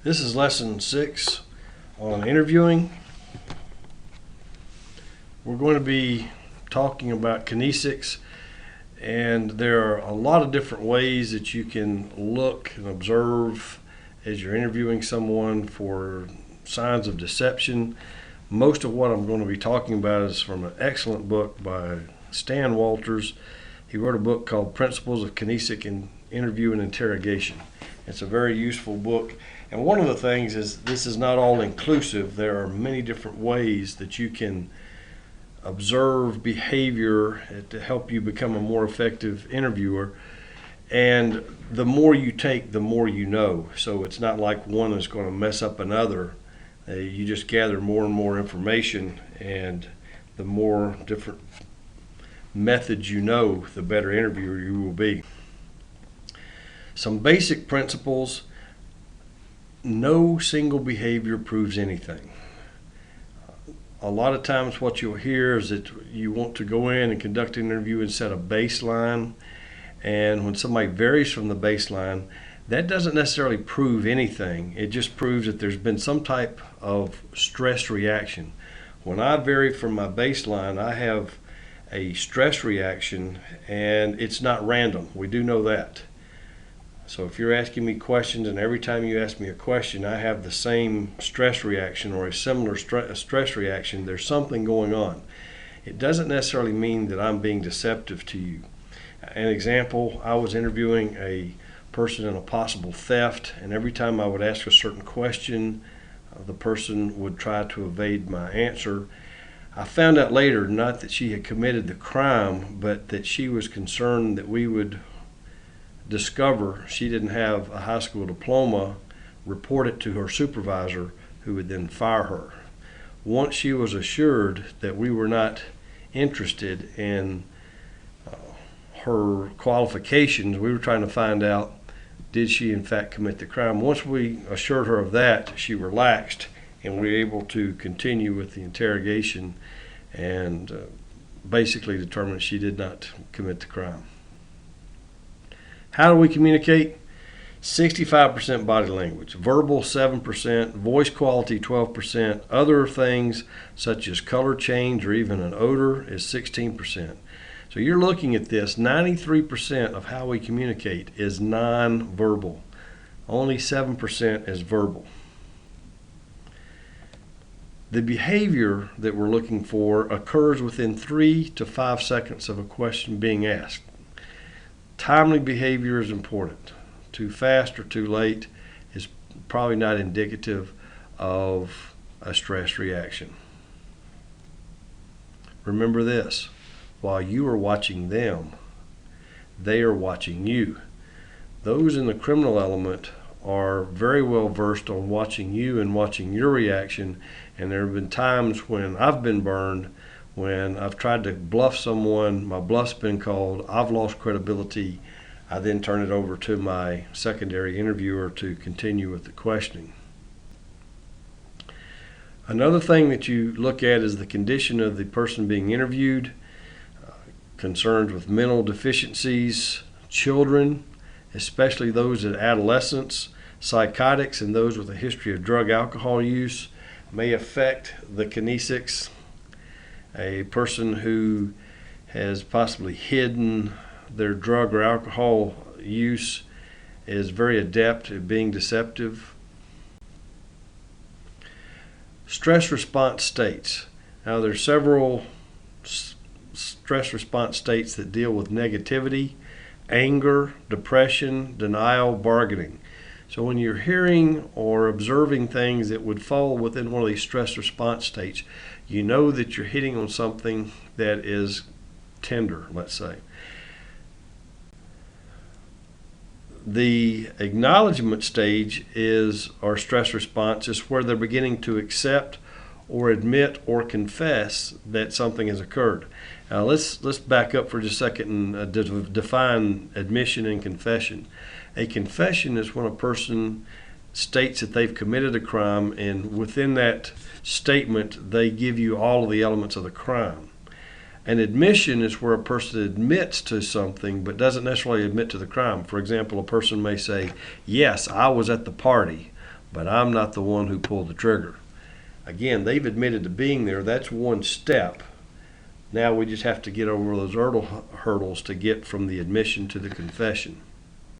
This is lesson 6 on interviewing. We're going to be talking about kinesics, and there are a lot of different ways that you can look and observe as you're interviewing someone for signs of deception. Most of what I'm going to be talking about is from an excellent book by Stan Walters. He wrote a book called Principles of Kinesic in Interview and Interrogation. It's a very useful book. And one of the things is this is not all inclusive. There are many different ways that you can observe behavior to help you become a more effective interviewer. And the more you take, the more you know. So it's not like one is going to mess up another. You just gather more and more information, and the more different methods you know, the better interviewer you will be. Some basic principles. No single behavior proves anything. A lot of times what you'll hear is that you want to go in and conduct an interview and set a baseline, and when somebody varies from the baseline, that doesn't necessarily prove anything. It just proves that there's been some type of stress reaction. When I vary from my baseline, I have a stress reaction, and it's not random. We do know that. So if you're asking me questions, and every time you ask me a question I have the same stress reaction or a similar stress reaction, there's something going on. It doesn't necessarily mean that I'm being deceptive to you. An example, I was interviewing a person in a possible theft, and every time I would ask a certain question, the person would try to evade my answer. I found out later not that she had committed the crime, but that she was concerned that we would discover she didn't have a high school diploma, report it to her supervisor, who would then fire her. Once she was assured that we were not interested in her qualifications, we were trying to find out, did she in fact commit the crime? Once we assured her of that, she relaxed, and we were able to continue with the interrogation and basically determine she did not commit the crime. How do we communicate? 65% body language, verbal 7%, voice quality 12%, other things such as color change or even an odor is 16%. So you're looking at this, 93% of how we communicate is non-verbal. Only 7% is verbal. The behavior that we're looking for occurs within 3 to 5 seconds of a question being asked. Timely behavior is important. Too fast or too late is probably not indicative of a stress reaction. Remember this, while you are watching them, they are watching you. Those in the criminal element are very well versed on watching you and watching your reaction, and there have been times when I've been burned, when I've tried to bluff someone, my bluff's been called, I've lost credibility. I then turn it over to my secondary interviewer to continue with the questioning. Another thing that you look at is the condition of the person being interviewed, concerns with mental deficiencies, children, especially those at adolescence, psychotics, and those with a history of drug alcohol use may affect the kinesics. A person who has possibly hidden their drug or alcohol use is very adept at being deceptive. Stress response states. Now there's several stress response states that deal with negativity, anger, depression, denial, bargaining. So when you're hearing or observing things that would fall within one of these stress response states, you know that you're hitting on something that is tender, let's say. The acknowledgement stage is our stress response, is where they're beginning to accept or admit or confess that something has occurred. Now let's back up for just a second and define admission and confession. A confession is when a person states that they've committed a crime, and within that statement they give you all of the elements of the crime. An admission is where a person admits to something but doesn't necessarily admit to the crime. For example, a person may say, yes, I was at the party, but I'm not the one who pulled the trigger. Again, they've admitted to being there. That's one step. Now we just have to get over those hurdles to get from the admission to the confession.